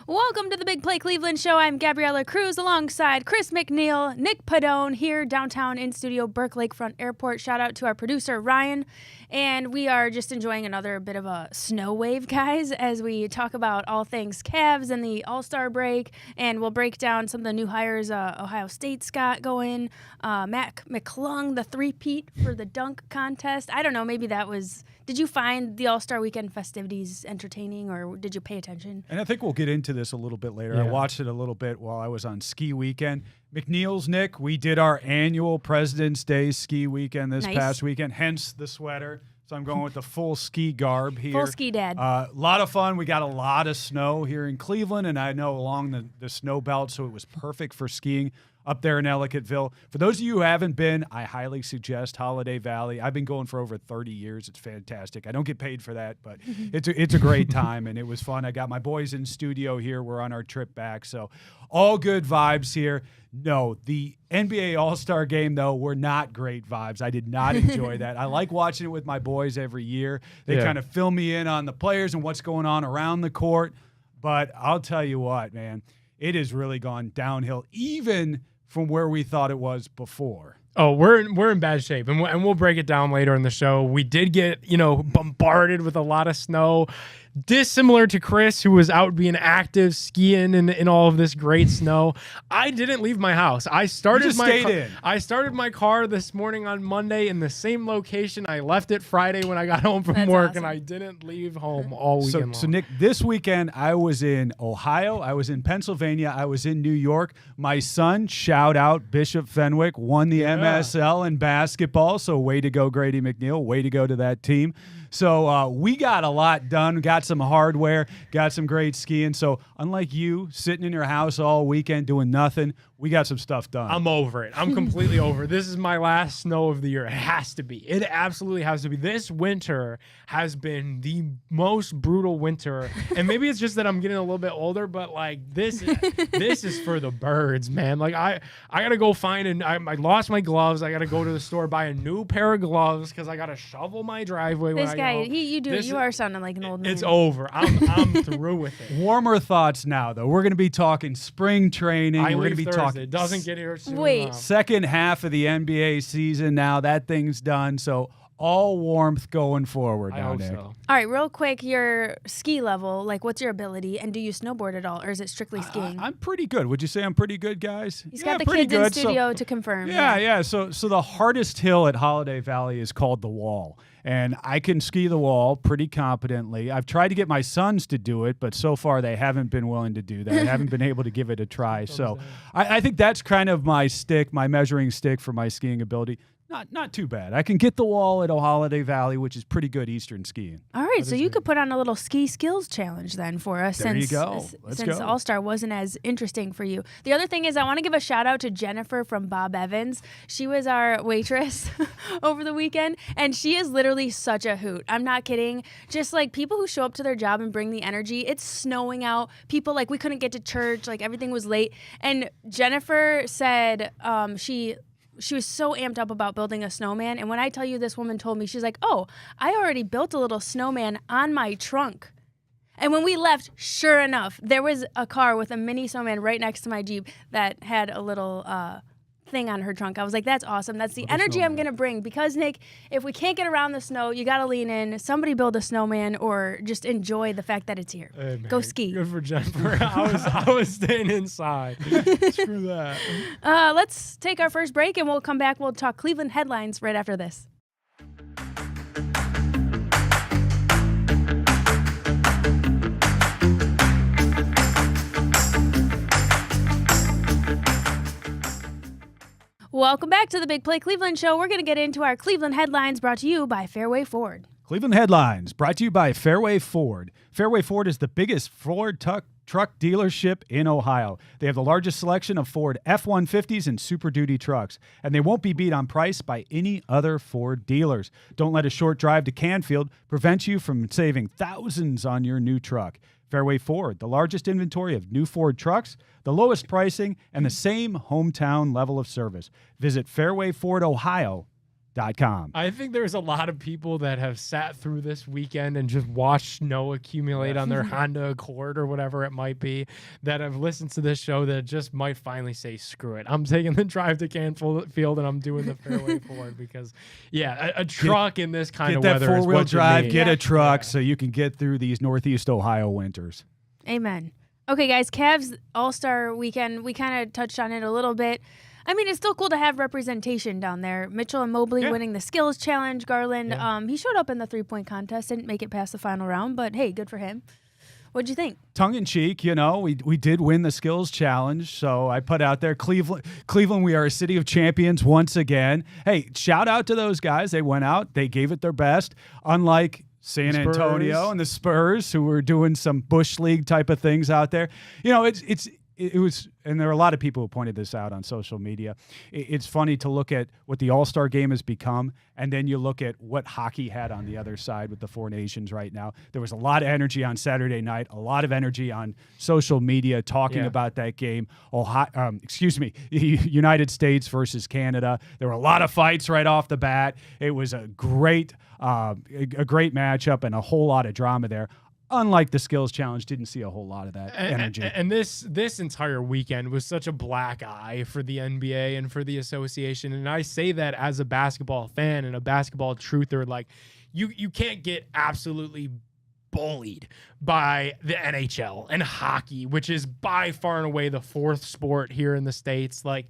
Welcome to the Big Play Cleveland Show. I'm Gabriella Cruz alongside Chris McNeil, Nick Padone here downtown in studio, Burke Lakefront Airport. Shout out to our producer, Ryan. And we are just enjoying another bit of a snow wave, guys, as we talk about all things Cavs and the All-Star break. And we'll break down some of the new hires Ohio State's got going. Mac McClung, the three-peat for the dunk contest. I don't know, maybe that was... Did you find the All-Star Weekend festivities entertaining, or did you pay attention? And I think we'll get into this a little bit later. Yeah. I watched it a little bit while I was on ski weekend. McNeil's, Nick, we did our annual President's Day ski weekend this past weekend, hence the sweater. So I'm going with the full ski garb here. Full ski dad. A lot of fun. We got a lot of snow here in Cleveland, and I know along the snow belt, so it was perfect for skiing up there in Ellicottville. For those of you who haven't been, I highly suggest Holiday Valley. I've been going for over 30 years. It's fantastic. I don't get paid for that, but it's a great time, and it was fun. I got my boys in studio here. We're on our trip back, so all good vibes here. No, the NBA All-Star Game, though, were not great vibes. I did not enjoy that. I like watching it with my boys every year. They kind of fill me in on the players and what's going on around the court, but I'll tell you what, man, it has really gone downhill, even from where we thought it was before. Oh, we're in bad shape, and we'll break it down later in the show. We did get, bombarded with a lot of snow, dissimilar to Chris, who was out being active, skiing in all of this great snow. I didn't leave my house. I started my car this morning on Monday in the same location. I left it Friday when I got home from work, awesome. and I didn't leave home all weekend long. So, Nick, this weekend I was in Ohio, I was in Pennsylvania, I was in New York. My son, shout out Bishop Fenwick, won the MSL in basketball. So way to go, Grady McNeil. Way to go to that team. So we got a lot done, got some hardware, got some great skiing. So unlike you sitting in your house all weekend doing nothing, we got some stuff done. I'm over it. I'm completely over it. This is my last snow of the year. It has to be. It absolutely has to be. This winter has been the most brutal winter. And maybe it's just that I'm getting a little bit older, but like this is for the birds, man. Like I got to go find I lost my gloves. I got to go to the store, buy a new pair of gloves because I got to shovel my driveway when I go. You are sounding like an old man. It's over. I'm through with it. Warmer thoughts now, though. We're going to be talking spring training. We're going to be talking. It doesn't get here soon. Wait. Second half of the NBA season now. That thing's done. So all warmth going forward now, Nick. So. All right, real quick, your ski level, like what's your ability, and do you snowboard at all, or is it strictly skiing? I'm pretty good. Would you say I'm pretty good, guys? He's got the kids in studio to confirm. Yeah. So the hardest hill at Holiday Valley is called the Wall. And I can ski the wall pretty competently. I've tried to get my sons to do it, but so far they haven't been willing to do that. I haven't been able to give it a try. So I think that's kind of my stick, my measuring stick for my skiing ability. Not too bad. I can get the wall at Holiday Valley, which is pretty good Eastern skiing. All right, so you could put on a little ski skills challenge then for us. There you go. Let's go. All-Star wasn't as interesting for you. The other thing is I want to give a shout-out to Jennifer from Bob Evans. She was our waitress over the weekend, and she is literally such a hoot. I'm not kidding. Just like people who show up to their job and bring the energy. It's snowing out. People, like, we couldn't get to church. Like, everything was late. And Jennifer said she was so amped up about building a snowman. And when I tell you this woman told me, she's like, oh, I already built a little snowman on my trunk. And when we left, sure enough, there was a car with a mini snowman right next to my Jeep that had a little thing on her trunk. I was like, that's awesome. That's the energy I'm going to bring. Because, Nick, if we can't get around the snow, you got to lean in. Somebody build a snowman or just enjoy the fact that it's here. Hey, go ski. Good for Jennifer. I was staying inside. Screw that. Let's take our first break, and we'll come back. We'll talk Cleveland headlines right after this. Welcome back to the Big Play Cleveland Show. We're going to get into our Cleveland headlines brought to you by Fairway Ford. Cleveland headlines brought to you by Fairway Ford. Fairway Ford is the biggest Ford truck dealership in Ohio. They have the largest selection of Ford F-150s and Super Duty trucks, and they won't be beat on price by any other Ford dealers. Don't let a short drive to Canfield prevent you from saving thousands on your new truck. Fairway Ford, the largest inventory of new Ford trucks, the lowest pricing, and the same hometown level of service. Visit fairwayfordohio.com. I think there's a lot of people that have sat through this weekend and just watched snow accumulate on their Honda Accord or whatever it might be, that have listened to this show that just might finally say, screw it. I'm taking the drive to Canfield and I'm doing the fairway forward because, a truck in this kind of weather is what you four-wheel drive, need. get a truck so you can get through these Northeast Ohio winters. Amen. Okay, guys, Cavs All-Star Weekend, we kind of touched on it a little bit. I mean, it's still cool to have representation down there. Mitchell and Mobley winning the skills challenge. Garland, he showed up in the three-point contest, didn't make it past the final round, but hey, good for him. What'd you think? Tongue in cheek, we did win the skills challenge. So I put out there, Cleveland, we are a city of champions once again. Hey, shout out to those guys. They went out, they gave it their best. Unlike San Antonio and the Spurs, who were doing some Bush League type of things out there. It was, and there are a lot of people who pointed this out on social media. It's funny to look at what the All-Star game has become, and then you look at what hockey had on the other side with the Four Nations right now. There was a lot of energy on Saturday night, a lot of energy on social media talking about that game. United States versus Canada. There were a lot of fights right off the bat. It was a great matchup and a whole lot of drama there. Unlike the skills challenge, didn't see a whole lot of that energy. And this entire weekend was such a black eye for the NBA and for the association. And I say that as a basketball fan and a basketball truther. Like, you can't get absolutely bullied by the NHL and hockey, which is by far and away the fourth sport here in the States. Like,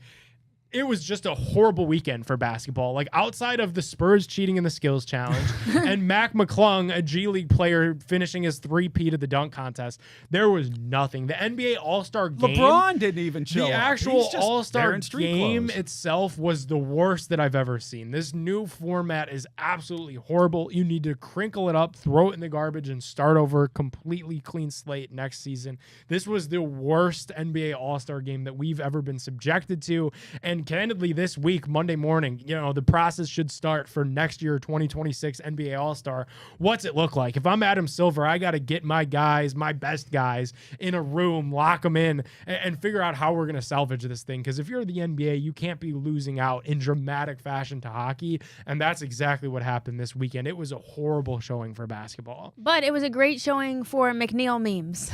it was just a horrible weekend for basketball. Like, outside of the Spurs cheating in the skills challenge and Mac McClung, a G League player, finishing his three-peat at the dunk contest, there was nothing. The NBA All-Star game, LeBron didn't even show up. The actual All-Star game clothes. itself was the worst that I've ever seen. This new format is absolutely horrible. You need to crinkle it up, throw it in the garbage, and start over, completely clean slate next season. This was the worst NBA All-Star game that we've ever been subjected to. And candidly, this week, Monday morning, the process should start for next year, 2026 NBA All-Star. What's it look like? If I'm Adam Silver, I got to get my guys, my best guys, in a room, lock them in, and figure out how we're going to salvage this thing. Because if you're the NBA, you can't be losing out in dramatic fashion to hockey. And that's exactly what happened this weekend. It was a horrible showing for basketball. But it was a great showing for McNeil memes.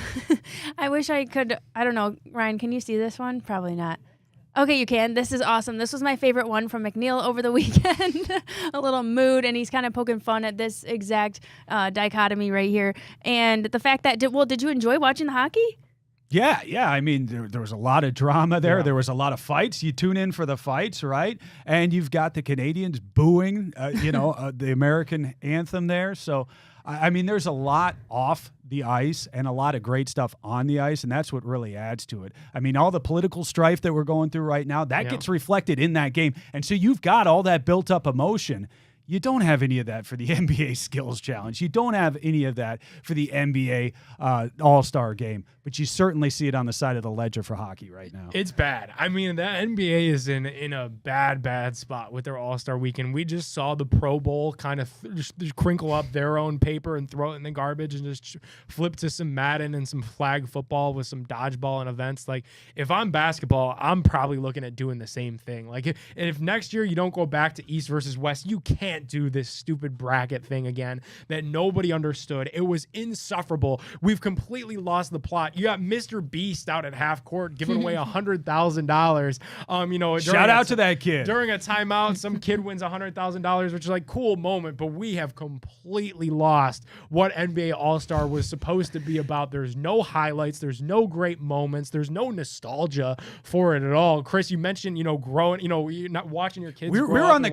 I wish I could. I don't know. Ryan, can you see this one? Probably not. Okay, you can. This is awesome. This was my favorite one from McNeil over the weekend. A little mood, and he's kind of poking fun at this exact dichotomy right here. And the fact that, did you enjoy watching the hockey? Yeah. I mean, there was a lot of drama there. Yeah. There was a lot of fights. You tune in for the fights, right? And you've got the Canadians booing, the American anthem there. So, I mean, there's a lot off the ice and a lot of great stuff on the ice, and that's what really adds to it. I mean, all the political strife that we're going through right now, that gets reflected in that game. And so you've got all that built-up emotion. You don't have any of that for the NBA Skills Challenge. You don't have any of that for the NBA All-Star Game, but you certainly see it on the side of the ledger for hockey right now. It's bad. I mean, the NBA is in a bad spot with their All-Star weekend. We just saw the Pro Bowl kind of just crinkle up their own paper and throw it in the garbage and just flip to some Madden and some flag football with some dodgeball and events. Like, if I'm basketball, I'm probably looking at doing the same thing. Like, if next year you don't go back to East versus West, you can't do this stupid bracket thing again that nobody understood. It was insufferable. We've completely lost the plot. You got Mr. Beast out at half court giving away $100,000. Shout out to that kid. During a timeout, some kid wins $100,000, which is like cool moment, but we have completely lost what NBA All-Star was supposed to be about. There's no highlights, there's no great moments, there's no nostalgia for it at all. Chris, you mentioned, growing, you're not watching your kids. We were on the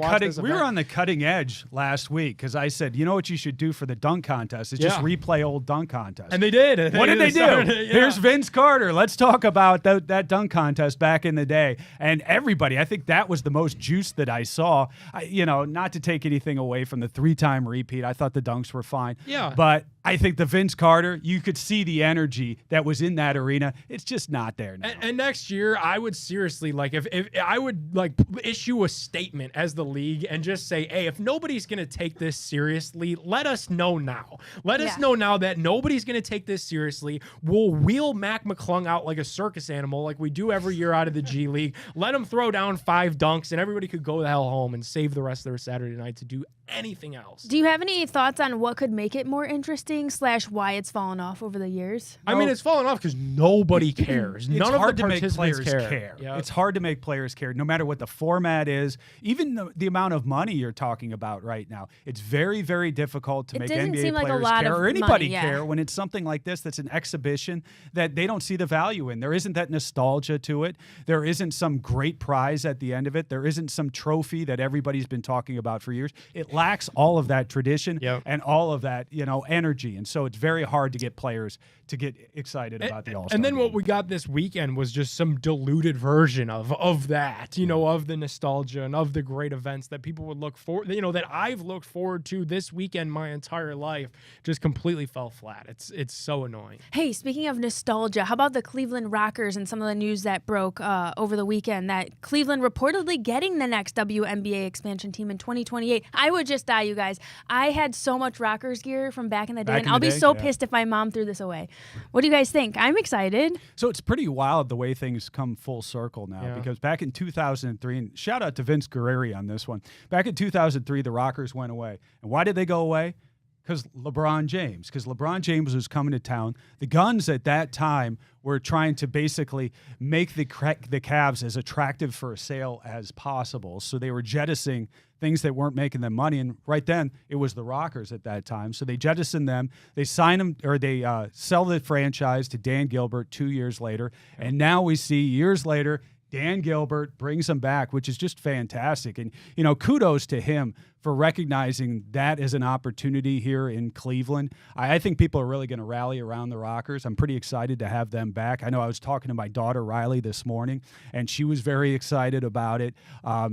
cutting edge last week because I said, you know what you should do for the dunk contest is just replay old dunk contests. And they did. What did they do? Here's Vince Carter. Let's talk about that dunk contest back in the day. And everybody, I think that was the most juice that I saw. Not to take anything away from the 3-time repeat. I thought the dunks were fine. Yeah. But I think the Vince Carter, you could see the energy that was in that arena. It's just not there now. And next year, I would seriously, like, if I would, like, issue a statement as the league and just say, hey, if nobody's going to take this seriously, let us know now. Let us know now that nobody's going to take this seriously. We'll wheel Mac McClung out like a circus animal like we do every year out of the G League. Let him throw down 5 dunks, and everybody could go the hell home and save the rest of their Saturday night to do anything else. Do you have any thoughts on what could make it more interesting / why it's fallen off over the years? I mean, it's fallen off because nobody cares. None of the participants care. Yep. It's hard to make players care, no matter what the format is. Even the amount of money you're talking about right now, it's very, very difficult to make NBA players care or anybody care when it's something like this that's an exhibition that they don't see the value in. There isn't that nostalgia to it. There isn't some great prize at the end of it. There isn't some trophy that everybody's been talking about for years. It lacks all of that tradition and all of that, energy. And so it's very hard to get players to get excited about the All-Star And then game. what we got this weekend was just some diluted version of that, of the nostalgia and of the great events that people would look for, that I've looked forward to this weekend my entire life, just completely fell flat. It's so annoying. Hey, speaking of nostalgia, how about the Cleveland Rockers and some of the news that broke over the weekend that Cleveland reportedly getting the next WNBA expansion team in 2028. I would just die, you guys. I had so much Rockers gear from back in the day, and I'll be so pissed if my mom threw this away. What do you guys think? I'm excited. So it's pretty wild the way things come full circle now, because back in 2003, and shout out to Vince Guerreri on this one, back in 2003, the Rockers went away. And why did they go away? Because LeBron James was coming to town. The Guns at that time were trying to basically make the Cavs as attractive for a sale as possible. So they were jettisoning things that weren't making them money. And right then, it was the Rockers at that time. So they jettisoned them. They signed them, or they sell the franchise to Dan Gilbert 2 years later. And now we see years later, Dan Gilbert brings them back, which is just fantastic. And, kudos to him for recognizing that as an opportunity here in Cleveland. I think people are really going to rally around the Rockers. I'm pretty excited to have them back. I know I was talking to my daughter, Riley, this morning, and she was very excited about it.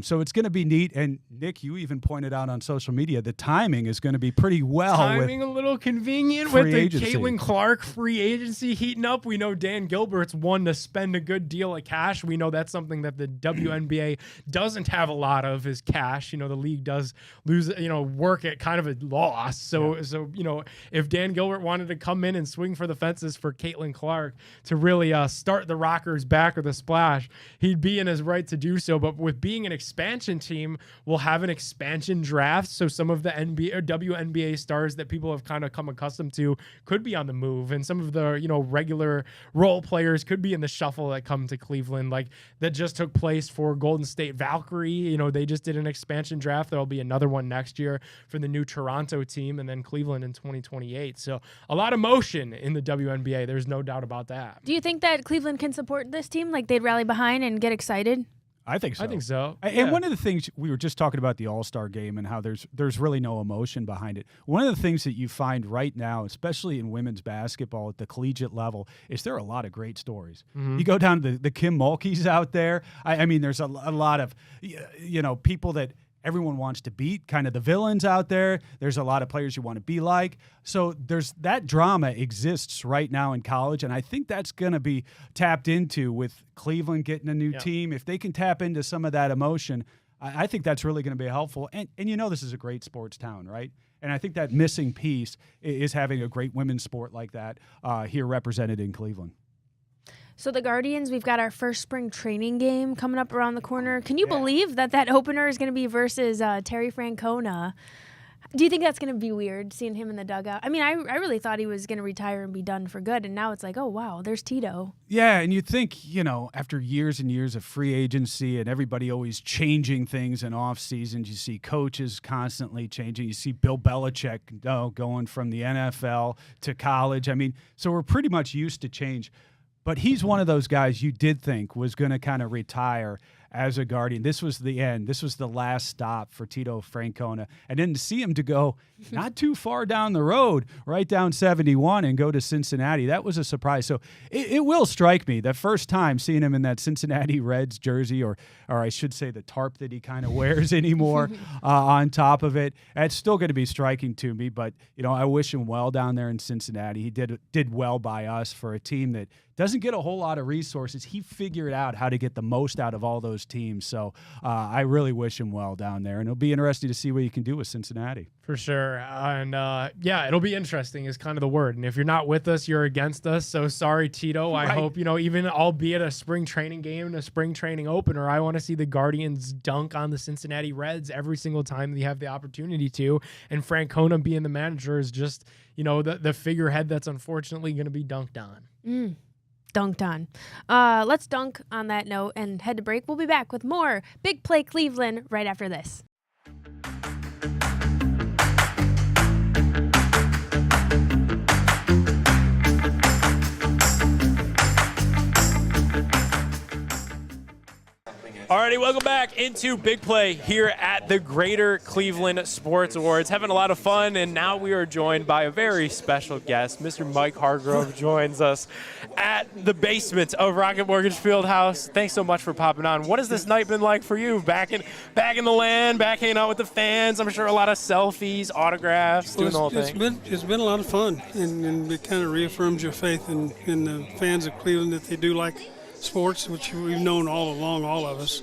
So it's going to be neat. And, Nick, you even pointed out on social media the timing is going to be pretty well. Timing a little convenient with the Caitlin Clark free agency heating up. We know Dan Gilbert's one to spend a good deal of cash. We know that's something that the WNBA doesn't have a lot of is cash. The league does lose, work at kind of a loss. So, if Dan Gilbert wanted to come in and swing for the fences for Caitlin Clark to really start the Rockers back or the Splash, he'd be in his right to do so. But with being an expansion team, we'll have an expansion draft. So some of the NBA or WNBA stars that people have kind of come accustomed to could be on the move. And some of the, regular role players could be in the shuffle that come to Cleveland, like that just took place for Golden State Valkyrie. They just did an expansion draft. There'll be another one next year for the new Toronto team, and then Cleveland in 2028. So a lot of motion in the WNBA. There's no doubt about that. Do you think that Cleveland can support this team? Like they'd rally behind and get excited? I think so. And one of the things we were just talking about the All-Star game and how there's really no emotion behind it. One of the things that you find right now, especially in women's basketball at the collegiate level, is there are a lot of great stories. You go down to the Kim Mulkeys out there. I mean, there's a lot of people that everyone wants to beat, kind of the villains out there. There's a lot of players you want to be like. So there's that drama exists right now in college, and I think that's going to be tapped into with Cleveland getting a new team. If they can tap into some of that emotion, I think that's really going to be helpful. And this is a great sports town, right? And I think that missing piece is having a great women's sport like that here represented in Cleveland. So the Guardians, we've got our first spring training game coming up around the corner. Can you believe that opener is going to be versus Terry Francona? Do you think that's going to be weird, seeing him in the dugout? I mean, I really thought he was going to retire and be done for good, and now it's like, oh, wow, there's Tito. Yeah, and you think, after years and years of free agency and everybody always changing things in off seasons, you see coaches constantly changing. You see Bill Belichick going from the NFL to college. I mean, so we're pretty much used to change. But he's one of those guys you did think was going to kind of retire as a Guardian. This was the end. This was the last stop for Tito Francona. And then to see him to go not too far down the road, right down 71 and go to Cincinnati, that was a surprise. So it will strike me the first time seeing him in that Cincinnati Reds jersey, or I should say the tarp that he kind of wears anymore on top of it. It's still going to be striking to me, but I wish him well down there in Cincinnati. He did well by us for a team that doesn't get a whole lot of resources. He figured out how to get the most out of all those teams. So I really wish him well down there, and it'll be interesting to see what he can do with Cincinnati. For sure. And it'll be interesting is kind of the word. And if you're not with us, you're against us. So sorry, Tito. I hope, even albeit a spring training game and a spring training opener, I want to see the Guardians dunk on the Cincinnati Reds every single time they have the opportunity to. And Francona being the manager is just, the figurehead that's unfortunately going to be dunked on. Dunked on. Let's dunk on that note and head to break. We'll be back with more Big Play Cleveland right after this. Alrighty, welcome back into Big Play here at the Greater Cleveland Sports Awards. Having a lot of fun, and now we are joined by a very special guest. Mr. Mike Hargrove joins us at the basement of Rocket Mortgage Fieldhouse. Thanks so much for popping on. What has this night been like for you? Back in the land, back hanging out with the fans. I'm sure a lot of selfies, autographs, doing the whole thing. It's been a lot of fun, and it kind of reaffirms your faith in the fans of Cleveland that they do like sports, which we've known all along, all of us.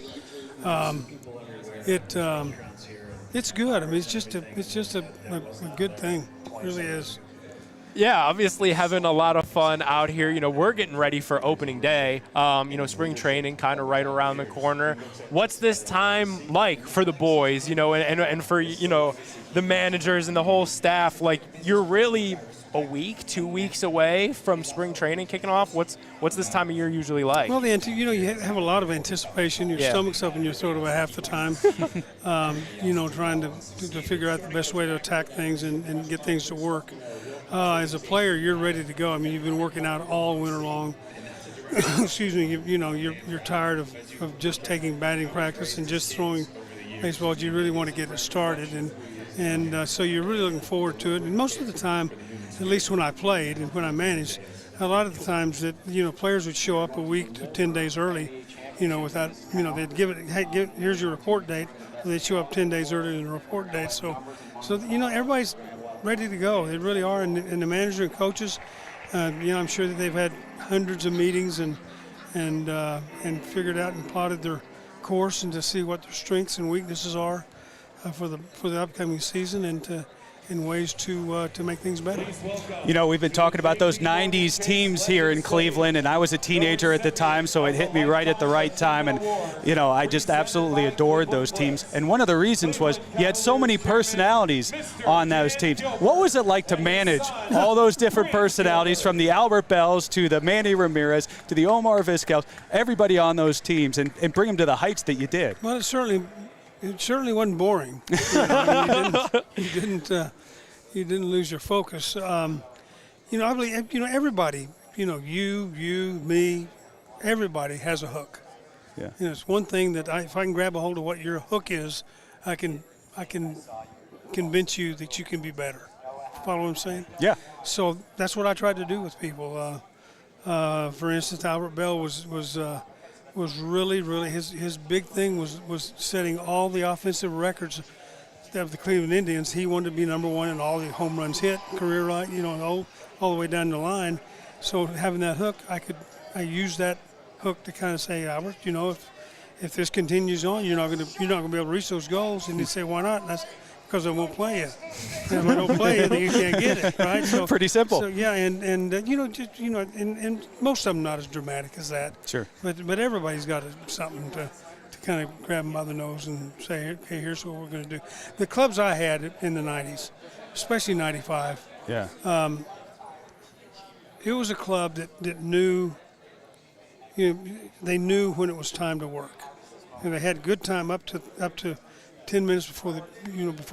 It's good. I mean, it's just a good thing. It really is. Yeah, obviously having a lot of fun out here. We're getting ready for opening day. Spring training kind of right around the corner. What's this time like for the boys, and for, the managers and the whole staff? Like, you're really a week, 2 weeks away from spring training kicking off. What's this time of year usually like? Well, you have a lot of anticipation. Your stomach's up in your throat about half the time. Trying to figure out the best way to attack things and get things to work. As a player, you're ready to go. I mean, you've been working out all winter long. Excuse me. You're tired of just taking batting practice and just throwing baseballs. You really want to get it started, and so you're really looking forward to it. And most of the time, at least when I played and when I managed, a lot of the times that players would show up a week to 10 days early, without they'd give it, hey, here's your report date, and they'd show up 10 days earlier than the report date. So everybody's ready to go. They really are, and the manager and coaches, I'm sure that they've had hundreds of meetings and figured out and plotted their course and to see what their strengths and weaknesses are for the upcoming season and ways to make things better. We've been talking about those 90s teams here in Cleveland, and I was a teenager at the time, so it hit me right at the right time, and I just absolutely adored those teams. And one of the reasons was you had so many personalities on those teams. What was it like to manage all those different personalities, from the Albert Bells to the Manny Ramirez to the Omar Vizquels, everybody on those teams, and bring them to the heights that you did? Well, it certainly wasn't boring. You didn't lose your focus. I believe everybody. You, me, everybody has a hook. Yeah. It's one thing that if I can grab a hold of what your hook is, I can convince you that you can be better. Follow what I'm saying? Yeah. So that's what I tried to do with people. For instance, Albert Bell was really his big thing was setting all the offensive records of the Cleveland Indians. He wanted to be number one in all the home runs hit, career right, all the way down the line. So having that hook, I used that hook to kind of say, Albert, if this continues on, you're not going to be able to reach those goals. And he'd say, why not? And that's because I won't play you. And if I don't play you, then you can't get it, right? So pretty simple. So yeah, and most of them not as dramatic as that. Sure. But everybody's got something to kind of grab them by the nose and say, okay, here's what we're going to do. The clubs I had in the 90s, especially 95, Yeah. It was a club that knew, they knew when it was time to work. And they had good time up to 10 minutes before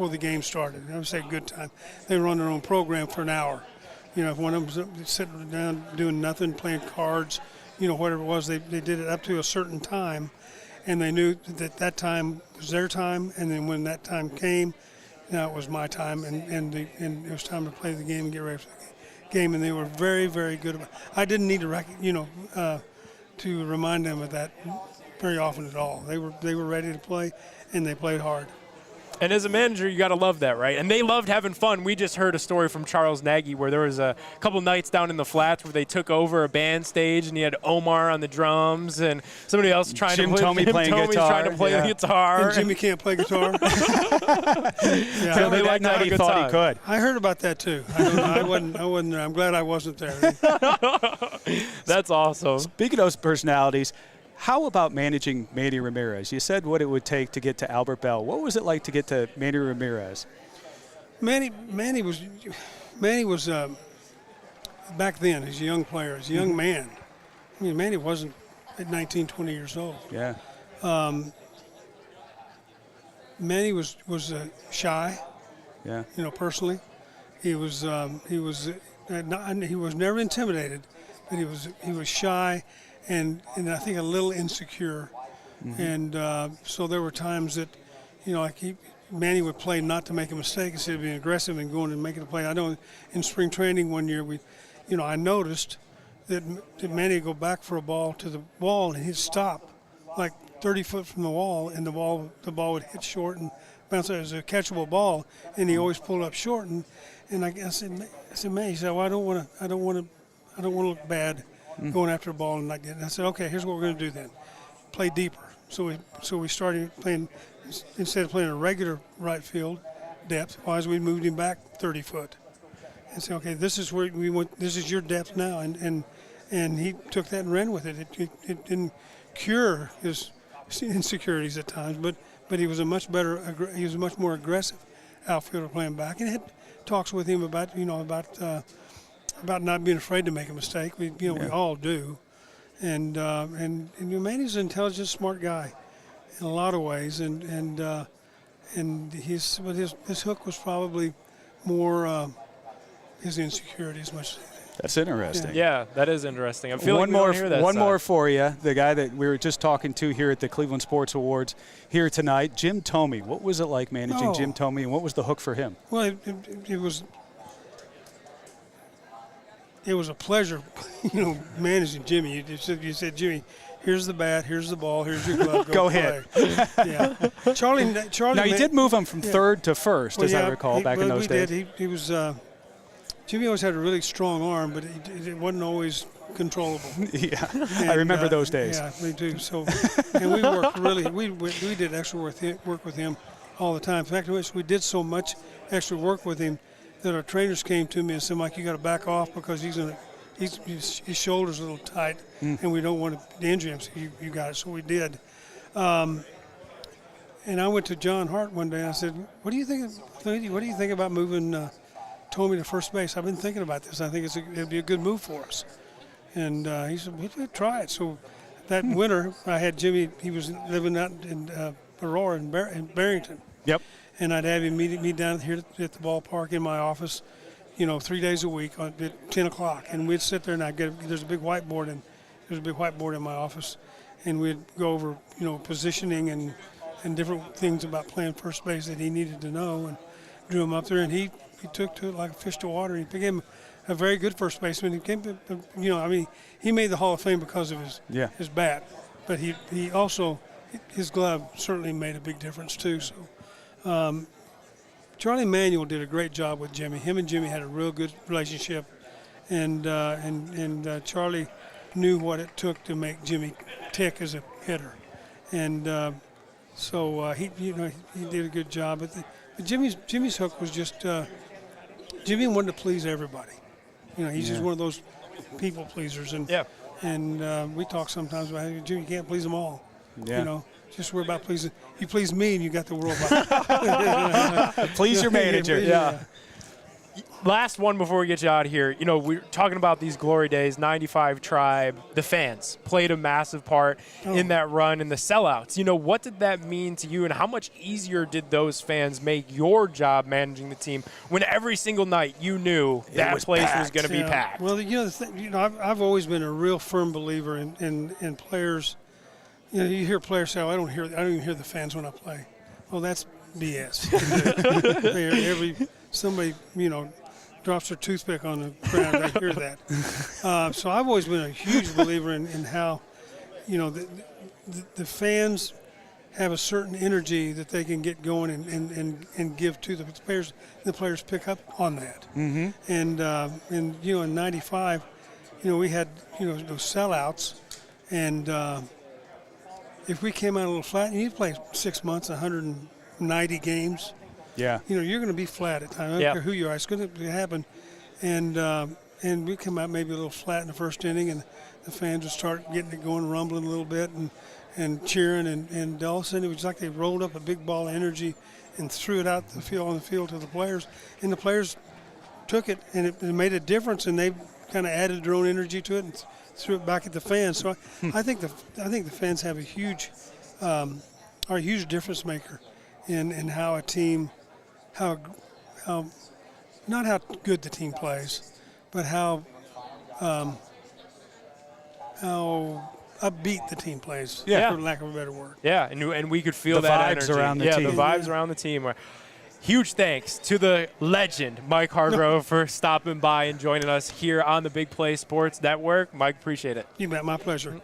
the game started. I would say good time. They run their own program for an hour. If one of them was sitting down doing nothing, playing cards, whatever it was, they did it up to a certain time. and they knew that that time was their time, and then when that time came, now it was my time, and it was time to play the game and get ready for the game, and they were very, very good about it. I didn't need to remind them of that very often at all. They were ready to play, and they played hard. And as a manager, you got to love that, right? And they loved having fun. We just heard a story from Charles Nagy where there was a couple nights down in the flats where they took over a band stage, and he had Omar on the drums and somebody else trying to play. Jim Tomey's trying to play the guitar. And Jimmy can't play guitar. Yeah, they like that he thought he could. I heard about that too. I wasn't there. I'm glad I wasn't there. That's awesome. Speaking of those personalities, how about managing Manny Ramirez? You said what it would take to get to Albert Bell. What was it like to get to Manny Ramirez? Manny was back then, as a young player, as a young man. I mean, Manny wasn't at 19, 20 years old. Yeah. Manny was shy. Yeah. Personally, he was never intimidated, but he was shy. And I think a little insecure, and so there were times that, Manny would play not to make a mistake instead of being aggressive and going and making a play. I know in spring training one year I noticed that Manny would go back for a ball to the wall and he'd stop like 30 foot from the wall, and the ball would hit short and bounce out as a catchable ball, and he always pulled up short. And I said, man, he said, well, I don't want to look bad going after the ball and not getting it. I said, okay, here's what we're going to do then. Play deeper. So we started playing, instead of playing a regular right field depth, we moved him back 30 foot. And said, okay, this is where we want. This is your depth now. And he took that and ran with it. It didn't cure his insecurities at times, but he was a much more aggressive outfielder playing back. And had talks with him about not being afraid to make a mistake. We all do, and Manny's an intelligent, smart guy in a lot of ways, and his hook was probably more his insecurity as much as anything. That's interesting. Yeah, that is interesting. I feel like we don't hear that one side. more for you. The guy that we were just talking to here at the Cleveland Sports Awards here tonight, Jim Thome. What was it like managing Jim Thome, and what was the hook for him? Well, it was a pleasure, managing Jimmy. You said, Jimmy, here's the bat, here's the ball, here's your glove. Go ahead. Yeah. Charlie. Now, you did move him from third to first, as I recall, back in those days. He was. Jimmy always had a really strong arm, but it wasn't always controllable. Yeah, I remember those days. Yeah, me too. So, and we worked really. We did extra work with him all the time. In fact, we did so much extra work with him that our trainers came to me and said, Mike, you got to back off because his shoulder's a little tight, and we don't want to injure him. So you got it. So we did. And I went to John Hart one day and I said, what do you think about moving Thome to first base? I've been thinking about this. I think it'd be a good move for us. And he said, we'll try it. So that winter, I had Jimmy. He was living out in Aurora in Barrington. Yep. And I'd have him meet me down here at the ballpark in my office, 3 days a week at 10 o'clock. And we'd sit there and there's a big whiteboard in my office, and we'd go over, positioning and different things about playing first base that he needed to know, and drew him up there. And he took to it like a fish to water. He became a very good first baseman. He came, he made the Hall of Fame because of his bat, but he also, his glove certainly made a big difference too. So Charlie Manuel did a great job with Jimmy. Him and Jimmy had a real good relationship, and Charlie knew what it took to make Jimmy tick as a hitter, and so he did a good job. But Jimmy's hook was just Jimmy wanted to please everybody. He's just one of those people pleasers, and we talk sometimes about how Jimmy can't please them all. Yeah. Just worry about pleasing. You please me, and you got the world back. Please your manager. Yeah. Last one before we get you out of here. We're talking about these glory days, 95 Tribe. The fans played a massive part in that run and the sellouts. What did that mean to you, and how much easier did those fans make your job managing the team when every single night you knew that place was going to be packed? Well, I've always been a real firm believer in players you hear players say, "Oh, I don't even hear the fans when I play." Well, that's BS. Somebody drops their toothpick on the ground, I hear that. So I've always been a huge believer in how the fans have a certain energy that they can get going and give to the players. The players pick up on that. Mm-hmm. And in '95, we had those sellouts, and if we came out a little flat, and you play 6 months, 190 games. Yeah. You're going to be flat at times. I don't care who you are. It's going to happen. And we come out maybe a little flat in the first inning, and the fans would start getting it going, rumbling a little bit, and cheering, and all of a sudden it was like they rolled up a big ball of energy and threw it out on the field to the players, and the players took it, and it made a difference, and they kind of added their own energy to it and threw it back at the fans. So I think the fans have are a huge difference maker in how a team, how not how good the team plays, but how upbeat the team plays, for lack of a better word. Yeah, and we could feel the that vibes energy. around the team. The vibes around the team. Huge thanks to the legend, Mike Hargrove, for stopping by and joining us here on the Big Play Sports Network. Mike, appreciate it. You bet, my pleasure.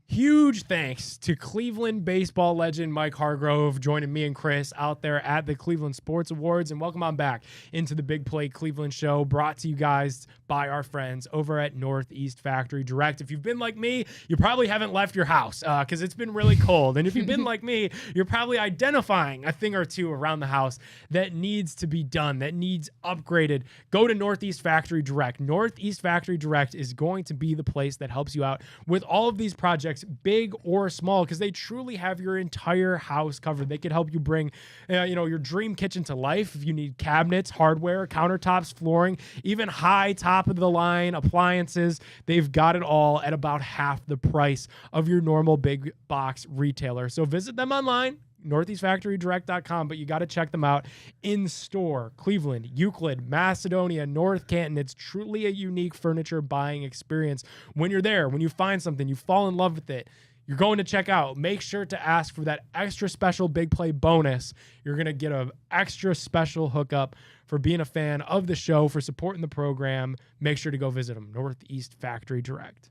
Huge thanks to Cleveland baseball legend Mike Hargrove joining me and Chris out there at the Cleveland Sports Awards. And welcome on back into the Big Play Cleveland Show, brought to you guys by our friends over at Northeast Factory Direct. If you've been like me, you probably haven't left your house because it's been really cold. And if you've been like me, you're probably identifying a thing or two around the house that needs to be done, that needs upgraded. Go to Northeast Factory Direct. Northeast Factory Direct is going to be the place that helps you out with all of these projects, big or small, because they truly have your entire house covered. They can help you bring your dream kitchen to life. If you need cabinets, hardware, countertops, flooring, even high top of the line appliances, they've got it all at about half the price of your normal big box retailer. So visit them online, northeastfactorydirect.com, but you got to check them out in store. Cleveland, Euclid, Macedonia, North Canton. It's truly a unique furniture buying experience. When you're there, when you find something, you fall in love with it, you're going to check out. Make sure to ask for that extra special Big Play bonus. You're going to get an extra special hookup for being a fan of the show, for supporting the program. Make sure to go visit them, Northeast Factory Direct.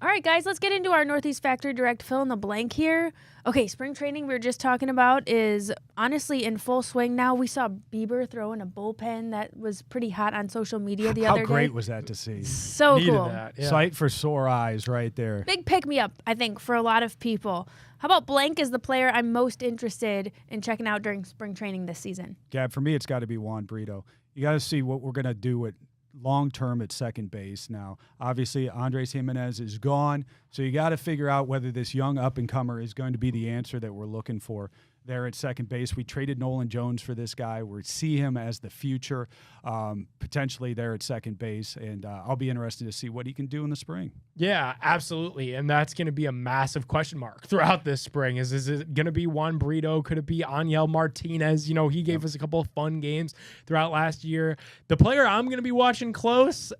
All right, guys, let's get into our Northeast Factory Direct fill in the blank here. Okay, spring training we were just talking about is honestly in full swing now. We saw Bieber throw in a bullpen that was pretty hot on social media the other day. How great was that to see? So Needed cool. that, yeah. Sight for sore eyes right there. Big pick-me-up, I think, for a lot of people. How about blank is the player I'm most interested in checking out during spring training this season? Gab, for me, it's got to be Juan Brito. You got to see what we're going to do with long-term at second base. Now, obviously, Andres Jimenez is gone, so you got to figure out whether this young up-and-comer is going to be the answer that we're looking for there at second base. We traded Nolan Jones for this guy. We see him as the future, potentially there at second base, and I'll be interested to see what he can do in the spring. Yeah, absolutely. And that's going to be a massive question mark throughout this spring. Is it going to be Juan Brito? Could it be Angel Martinez? He gave us a couple of fun games throughout last year. The player I'm going to be watching close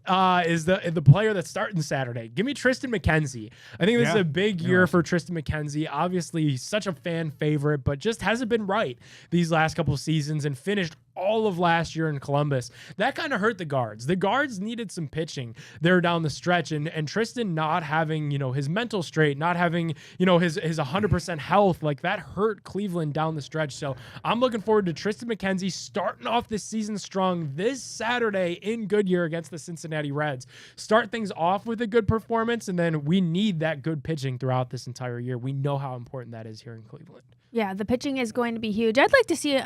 is the player that's starting Saturday. Give me Tristan McKenzie. I think this is a big year for Tristan McKenzie. Obviously, he's such a fan favorite, but just hasn't been right these last couple of seasons and finished all of last year in Columbus. That kind of hurt the guards. The guards needed some pitching there down the stretch, and Tristan not having, his mental straight, not having, his 100% health, like that hurt Cleveland down the stretch. So I'm looking forward to Tristan McKenzie starting off this season strong this Saturday in Goodyear against the Cincinnati Reds. Start things off with a good performance, and then we need that good pitching throughout this entire year. We know how important that is here in Cleveland. Yeah, the pitching is going to be huge. I'd like to see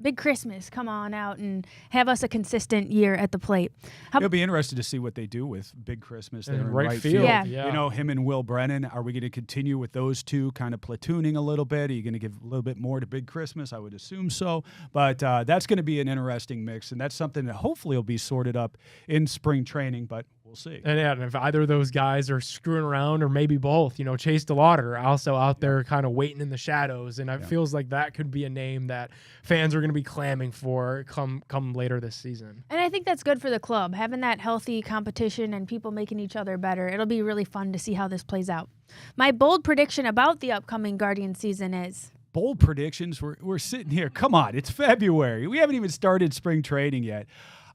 Big Christmas come on out and have us a consistent year at the plate. It'll be interesting to see what they do with Big Christmas there in right field. Yeah. Him and Will Brennan, are we going to continue with those two kind of platooning a little bit? Are you going to give a little bit more to Big Christmas? I would assume so. But that's going to be an interesting mix, and that's something that hopefully will be sorted up in spring training, but we'll see. And if either of those guys are screwing around or maybe both, Chase DeLauder also out there kind of waiting in the shadows. And it feels like that could be a name that fans are going to be clamming for come later this season. And I think that's good for the club, having that healthy competition and people making each other better. It'll be really fun to see how this plays out. My bold prediction about the upcoming Guardian season is... Bold predictions? We're sitting here. Come on, it's February. We haven't even started spring training yet.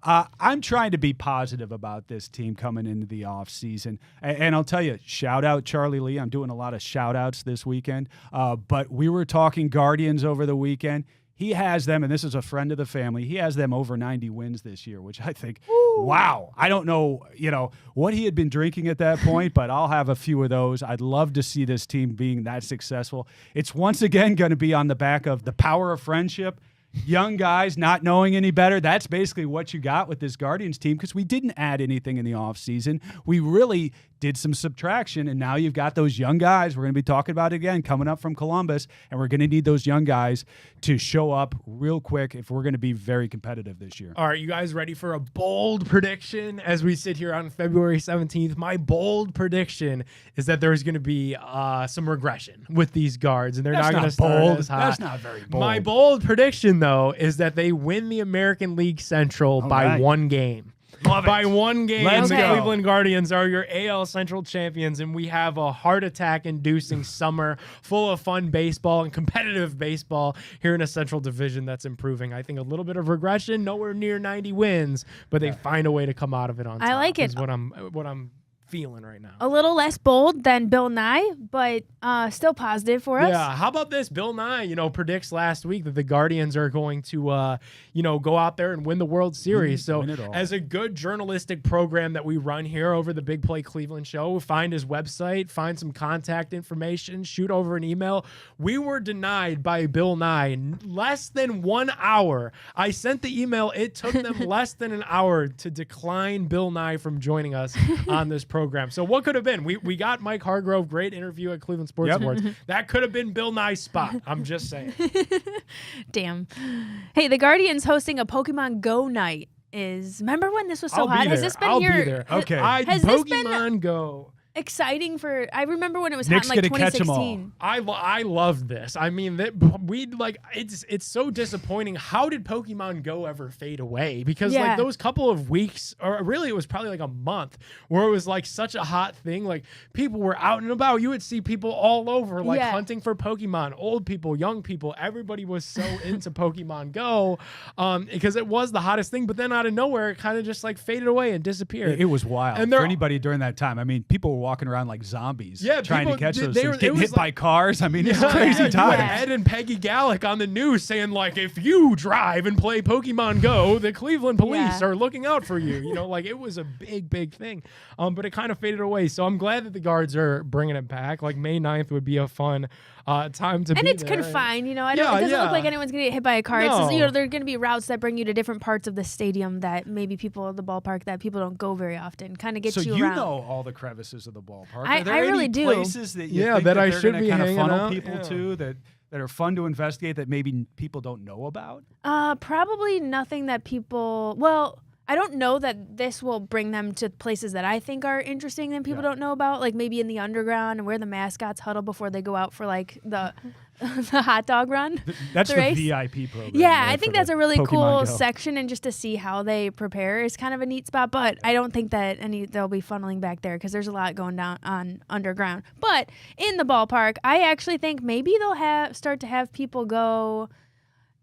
I'm trying to be positive about this team coming into the offseason. And I'll tell you, shout out Charlie Lee. I'm doing a lot of shout outs this weekend. But we were talking Guardians over the weekend. He has them, and this is a friend of the family, he has them over 90 wins this year, which I think, wow. I don't know, what he had been drinking at that point, but I'll have a few of those. I'd love to see this team being that successful. It's once again going to be on the back of the power of friendship, young guys not knowing any better. That's basically what you got with this Guardians team because we didn't add anything in the offseason. We really did some subtraction, and now you've got those young guys. We're going to be talking about it again coming up from Columbus, and we're going to need those young guys to show up real quick if we're going to be very competitive this year. All right, you guys ready for a bold prediction as we sit here on February 17th? My bold prediction is that there's going to be some regression with these guards, and they're not going to start bold. as hot. That's not very bold. My bold prediction, though, is that they win the American League Central by one game. By one game, Let's the go. Cleveland Guardians are your AL Central champions, and we have a heart attack-inducing summer full of fun baseball and competitive baseball here in a Central Division that's improving. I think a little bit of regression, nowhere near 90 wins, but they find a way to come out of it on top. I like it. Is what I'm feeling right now. A little less bold than Bill Nye, but still positive for us. Yeah, how about this? Bill Nye, predicts last week that the Guardians are going to, go out there and win the World Series. So as a good journalistic program that we run here over the Big Play Cleveland Show, find his website, find some contact information, shoot over an email. We were denied by Bill Nye in less than 1 hour. I sent the email. It took them less than an hour to decline Bill Nye from joining us on this program. So what could have been? We got Mike Hargrove, great interview at Cleveland Sports Sports. That could have been Bill Nye's spot. I'm just saying. Damn. Hey, the Guardians hosting a Pokemon Go night is. Remember when this was so hot? Has this been I'll here? be there. Okay. Has Pokemon this been Go. Exciting for. I remember when it was Nick's hot in like gonna catch 'em all. 2016. I love this. I mean, it's so disappointing. How did Pokemon Go ever fade away? Because like those couple of weeks, or really it was probably like a month, where it was like such a hot thing. Like people were out and about. You would see people all over like hunting for Pokemon. Old people, young people, everybody was so into Pokemon Go because it was the hottest thing. But then out of nowhere, it kind of just like faded away and disappeared. It was wild. And for anybody during that time, I mean, people were walking around like zombies trying to catch those things, getting hit by cars. I mean, it's crazy times. You had Ed and Peggy Gallick on the news saying, like, if you drive and play Pokemon Go, the Cleveland police are looking out for you. You know, like, it was a big, big thing. But it kind of faded away. So I'm glad that the Guards are bringing it back. Like, May 9th would be a fun time to be And it's there. confined, you know. It doesn't look like anyone's going to get hit by a car. It's just, you know, there are going to be routes that bring you to different parts of the stadium that maybe people at the ballpark that people don't go very often. Kind of get you around. So you know all the crevices of the ballpark. I Are there really any do. places that you think that I they're should gonna be kind of hanging funnel out? people to that are fun to investigate that maybe people don't know about? Probably nothing that people. Well, I don't know that this will bring them to places that I think are interesting that people don't know about, like maybe in the underground and where the mascots huddle before they go out for like the hot dog run. That's the race. VIP program. Yeah, I think that's a really Pokemon cool Go. section, and just to see how they prepare is kind of a neat spot. But I don't think that they'll be funneling back there because there's a lot going down on underground. But in the ballpark, I actually think maybe they'll start to have people go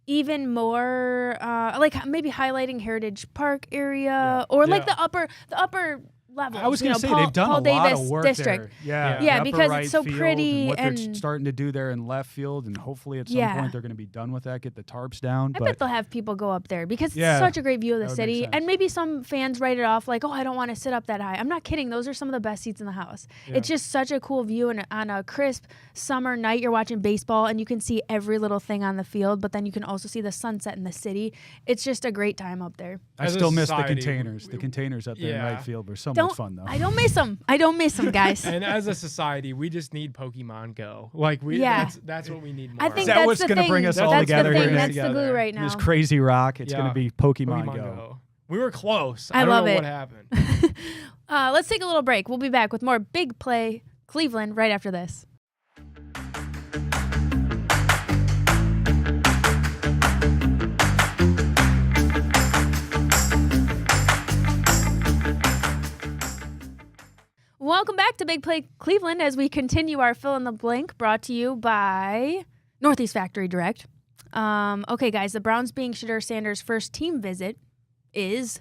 even more like maybe highlighting Heritage Park area or like the upper level. I was going to say Paul, they've done Paul a Davis lot of work district. there. Yeah, the because upper it's so right field pretty and what they're and starting to do there in left field, and hopefully at some point they're going to be done with that, get the tarps down. I bet they'll have people go up there because it's Yeah, such a great view of the that would city. make sense. And maybe some fans write it off like, oh, I don't want to sit up that high. I'm not kidding. Those are some of the best seats in the house. It's just such a cool view. And on a crisp summer night, you're watching baseball and you can see every little thing on the field, but then you can also see the sunset in the city. It's just a great time up there. I As a still miss the society, containers. The containers up there in right field were so much fun, though. I don't miss them. I don't miss them, guys. And as a society, we just need Pokemon Go. Like that's what we need more. I think Is that that's what's the going to thing. bring us all That's together the here thing. next That's the glue right now. This crazy rock. It's going to be Pokemon Go. We were close. I don't love know it. what happened. Let's take a little break. We'll be back with more Big Play Cleveland right after this. Welcome back to Big Play Cleveland as we continue our fill in the blank, brought to you by Northeast Factory Direct. Okay, guys, the Browns being Shadur Sanders' first team visit is...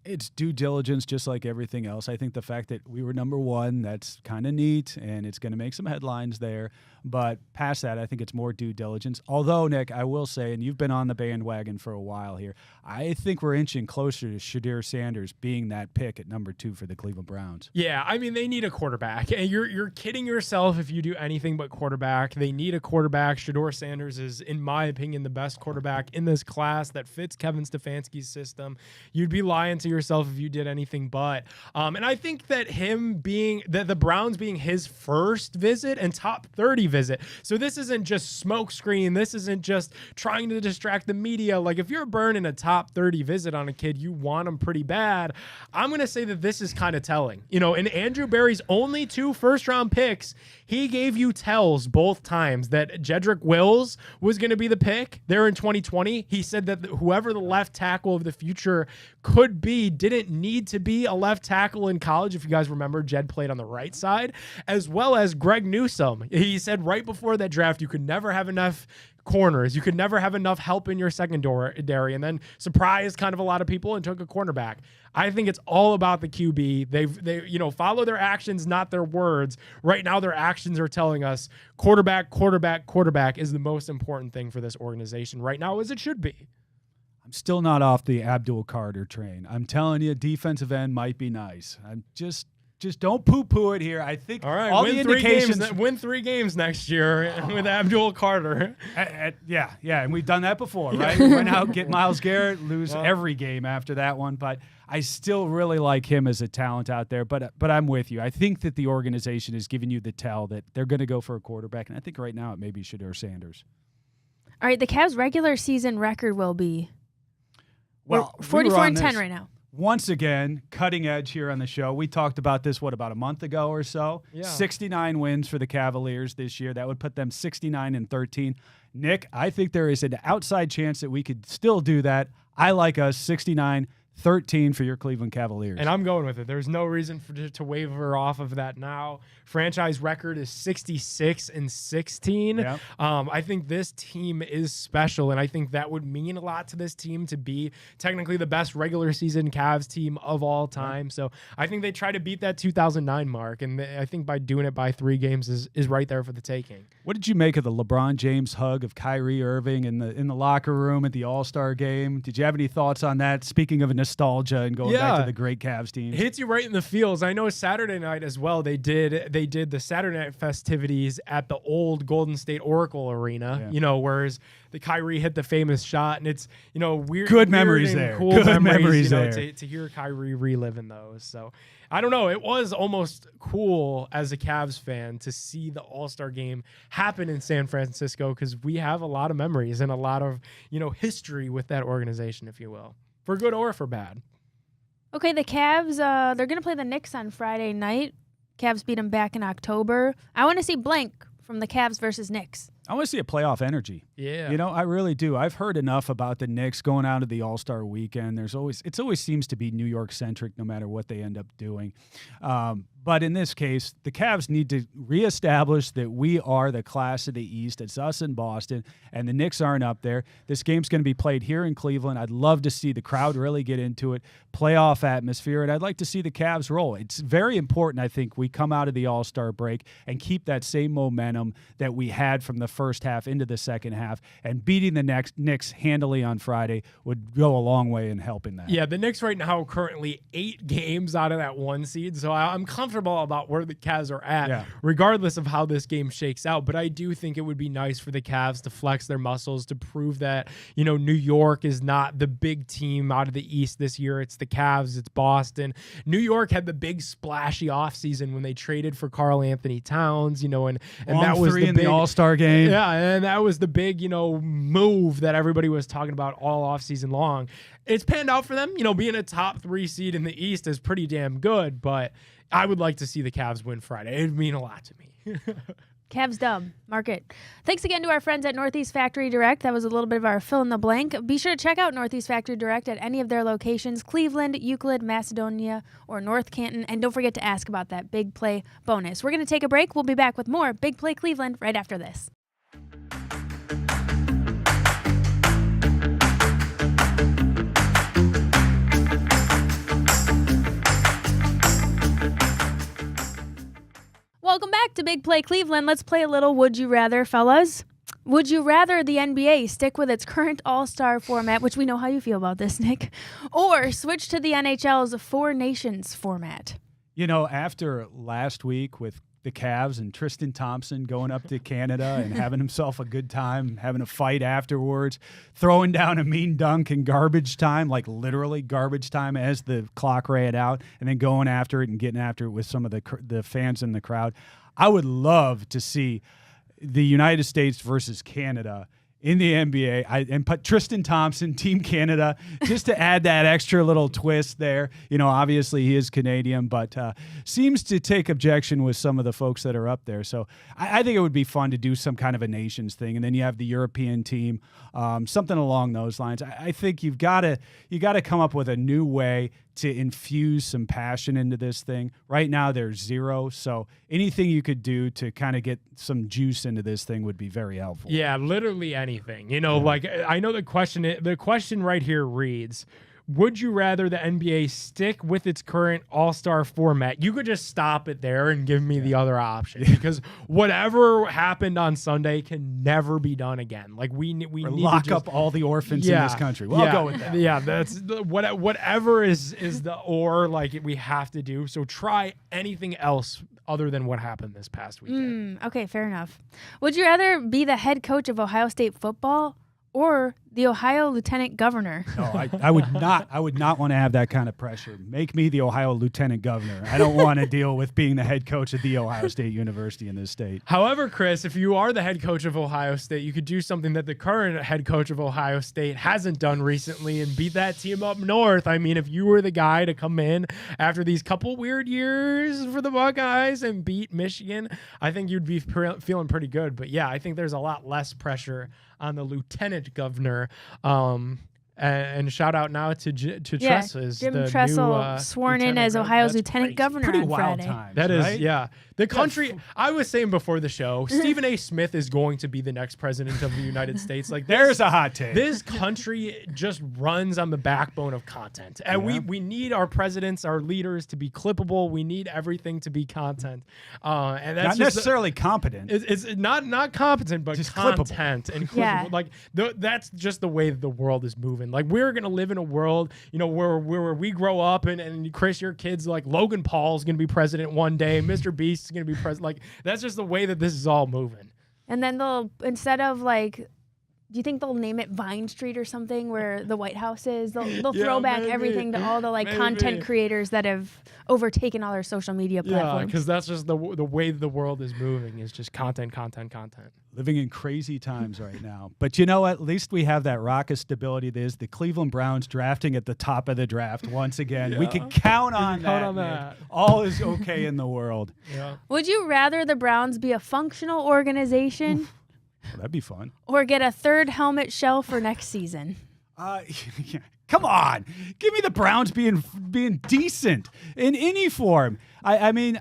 It's due diligence, just like everything else. I think the fact that we were number one, that's kind of neat, and it's going to make some headlines there. But past that, I think it's more due diligence. Although, Nick, I will say, and you've been on the bandwagon for a while here, I think we're inching closer to Shadur Sanders being that pick at number 2 for the Cleveland Browns. Yeah, I mean, they need a quarterback. And you're kidding yourself if you do anything but quarterback. They need a quarterback. Shadur Sanders is, in my opinion, the best quarterback in this class that fits Kevin Stefanski's system. You'd be lying to yourself if you did anything but. And I think that the Browns being his first visit and top 30 visit. So this isn't just smokescreen. This isn't just trying to distract the media. Like, if you're burning a top 30 visit on a kid, you want him pretty bad. I'm going to say that this is kind of telling. You know, in Andrew Berry's only 2 first-round picks, he gave you tells both times that Jedrick Wills was going to be the pick there in 2020. He said that whoever the left tackle of the future could be didn't need to be a left tackle in college. If you guys remember, Jed played on the right side, as well as Greg Newsome. He said right before that draft, you could never have enough corners. You could never have enough help in your secondary, and then surprised kind of a lot of people and took a cornerback. I think it's all about the QB. They follow their actions, not their words. Right now, their actions are telling us quarterback is the most important thing for this organization right now, as it should be. I'm still not off the Abdul Carter train. I'm telling you, defensive end might be nice. I'm just don't poo-poo it here. I think all right, all the indications... win 3 games next year with Abdul Carter. Yeah, and we've done that before, right? We went out, get Myles Garrett, lose every game after that one, but I still really like him as a talent out there, but I'm with you. I think that the organization is giving you the tell that they're going to go for a quarterback, and I think right now it may be Shadur Sanders. All right, the Cavs' regular season record will be... Well, 44-10 right now. Once again, cutting edge here on the show. We talked about this, about a month ago or so? Yeah. 69 wins for the Cavaliers this year. That would put them 69-13. Nick, I think there is an outside chance that we could still do that. I like us 69-13 for your Cleveland Cavaliers. And I'm going with it. There's no reason to waver off of that now. Franchise record is 66-16. Yep. I think this team is special, and I think that would mean a lot to this team to be technically the best regular season Cavs team of all time. So I think they try to beat that 2009 mark, and I think by doing it by 3 games is right there for the taking. What did you make of the LeBron James hug of Kyrie Irving in the locker room at the All-Star game? Did you have any thoughts on that? Speaking of nostalgia and going back to the great Cavs team. It hits you right in the feels. I know Saturday night as well, they did the Saturday night festivities at the old Golden State Oracle Arena, whereas the Kyrie hit the famous shot, and it's, weird. Good memories there. Cool Good memories there. To hear Kyrie reliving those. So I don't know. It was almost cool as a Cavs fan to see the All-Star game happen in San Francisco, because we have a lot of memories and a lot of, history with that organization, if you will, for good or for bad. Okay, the Cavs, they're going to play the Knicks on Friday night. Cavs beat them back in October. I want to see blank from the Cavs versus Knicks. I want to see a playoff energy. Yeah. I really do. I've heard enough about the Knicks going out to the All-Star weekend. It always seems to be New York-centric no matter what they end up doing. But in this case, the Cavs need to reestablish that we are the class of the East. It's us in Boston, and the Knicks aren't up there. This game's going to be played here in Cleveland. I'd love to see the crowd really get into it, playoff atmosphere, and I'd like to see the Cavs roll. It's very important, I think, we come out of the All-Star break and keep that same momentum that we had from the first half into the second half, and beating the Knicks handily on Friday would go a long way in helping that. Yeah, the Knicks right now currently 8 games out of that 1 seed, so I'm comfortable comfortable about where the Cavs are at, Yeah. regardless of how this game shakes out. But I do think it would be nice for the Cavs to flex their muscles, to prove that, you know, New York is not the big team out of the East this year. It's the Cavs, it's Boston. New York had the big splashy offseason when they traded for Karl Anthony Towns, you know, and that was the big All-Star game. Yeah, and that was the big, you know, move that everybody was talking about all offseason long. It's panned out for them. You know, being a top 3 seed in the East is pretty damn good, but I would like to see the Cavs win Friday. It would mean a lot to me. Cavs dub. Mark it. Thanks again to our friends at Northeast Factory Direct. That was a little bit of our fill in the blank. Be sure to check out Northeast Factory Direct at any of their locations, Cleveland, Euclid, Macedonia, or North Canton. And don't forget to ask about that big play bonus. We're going to take a break. We'll be back with more Big Play Cleveland right after this. Welcome back to Big Play Cleveland. Let's play a little Would You Rather, fellas. Would you rather the NBA stick with its current All-Star format, which we know how you feel about this, Nick, or switch to the NHL's Four Nations format? You know, after last week with the Cavs and Tristan Thompson going up to Canada and having himself a good time, having a fight afterwards, throwing down a mean dunk in garbage time, like literally garbage time as the clock ran out, and then going after it and getting after it with some of the fans in the crowd. I would love to see the United States versus Canada in the NBA, and put Tristan Thompson, Team Canada, just to add that extra little twist there. You know, obviously he is Canadian, but seems to take objection with some of the folks that are up there. So I think it would be fun to do some kind of a nations thing, and then you have the European team, something along those lines. I think you got to come up with a new way to infuse some passion into this thing. Right now there's zero, so anything you could do to kind of get some juice into this thing would be very helpful. Yeah, literally anything. You know, like I know the question right here reads, would you rather the NBA stick with its current All-Star format? You could just stop it there and give me the other option, because whatever happened on Sunday can never be done again. Like we need lock to just, up all the orphans in this country. Well, I'll go with that. Yeah, that's whatever is the like we have to do. So try anything else other than what happened this past weekend. Okay, fair enough. Would you rather be the head coach of Ohio State football or the Ohio Lieutenant Governor? No, I would not. I would not want to have that kind of pressure. Make me the Ohio Lieutenant Governor. I don't want to deal with being the head coach at the Ohio State University in this state. However, Chris, if you are the head coach of Ohio State, you could do something that the current head coach of Ohio State hasn't done recently and beat that team up north. I mean, if you were the guy to come in after these couple weird years for the Buckeyes and beat Michigan, I think you'd be feeling pretty good. But yeah, I think there's a lot less pressure on the lieutenant governor. And shout out now to Tressel. Jim Tressel sworn in as Ohio's lieutenant governor Pretty on wild Friday. times, That is, right? yeah. The country, I was saying before the show, Stephen A. Smith is going to be the next president of the United States. Like There's a hot take. This country just runs on the backbone of content. And we need our presidents, our leaders to be clippable. We need everything to be content. And that's not necessarily competent. It's not competent, but just content and clippable. Yeah. Like that's just the way that the world is moving. Like we're gonna live in a world, you know, where we grow up and Chris, your kids, like Logan Paul's gonna be president one day, Mr. Beast is gonna be president. Like that's just the way that this is all moving. And then they'll, instead of like, do you think they'll name it Vine Street or something where the White House is? They'll throw back maybe. everything to all the like content creators that have overtaken all their social media Yeah, platforms. because that's just the way the world is moving is just content. Living in crazy times right now. But you know what? At least we have that rock of stability that is the Cleveland Browns drafting at the top of the draft once again. We can count on that. Nick. All is okay in the world. Yeah. Would you rather the Browns be a functional organization Well, that'd be fun. or get a third helmet shell for next season? Yeah. Come on, give me the Browns being decent in any form. I mean,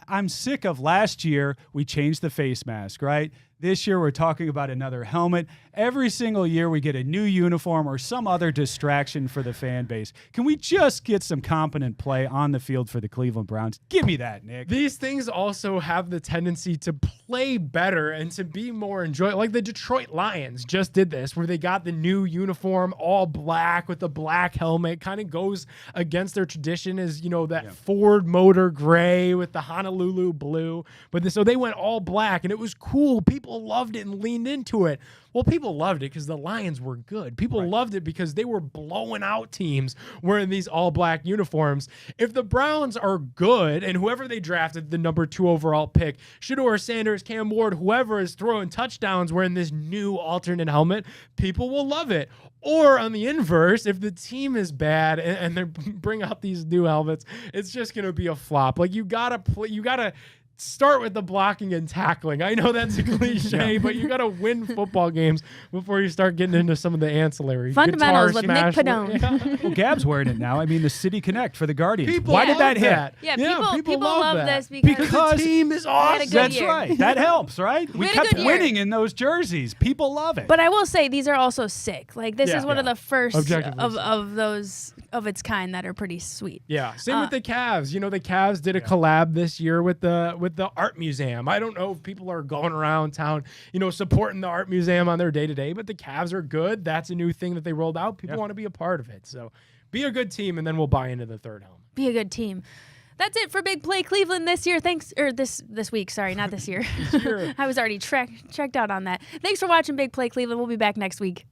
I'm sick of last year we changed the face mask, right? This year, we're talking about another helmet. Every single year, we get a new uniform or some other distraction for the fan base. Can we just get some competent play on the field for the Cleveland Browns? Give me that, Nick. These things also have the tendency to play better and to be more enjoyable. Like the Detroit Lions just did this, where they got the new uniform, all black with the black helmet. Kind of goes against their tradition, is that Ford Motor gray with the Honolulu blue. But so they went all black, and it was cool. People loved it and leaned into it. Well, people loved it because the Lions were good. People loved it because they were blowing out teams wearing these all-black uniforms. If the Browns are good, and whoever they drafted, the number 2 overall pick, Shedeur Sanders, Cam Ward, whoever is throwing touchdowns wearing this new alternate helmet, people will love it. Or on the inverse, if the team is bad and they bring out these new helmets, it's just going to be a flop. Like you gotta start with the blocking and tackling. I know that's a cliche, but you got to win football games before you start getting into some of the ancillary. Fundamentals with Nick smash. Padone. Yeah. Well, Gab's wearing it now. I mean, the City Connect for the Guardians. People Why did that hit? Yeah, people love that. this because the team is awesome. good That's year. right. That helps, right? We had a kept good year. winning in those jerseys. People love it. But I will say these are also sick. Like this Yeah, is one of the first Objectively of those of its kind that are pretty sweet. Yeah, same with the Cavs. The Cavs did a collab this year with the art museum. I don't know if people are going around town, supporting the art museum on their day-to-day, but the Cavs are good. That's a new thing that they rolled out. People want to be a part of it. So be a good team, and then we'll buy into the third helmet. Be a good team. That's it for Big Play Cleveland this year. This week. Sorry, not this year. I was already checked out on that. Thanks for watching Big Play Cleveland. We'll be back next week.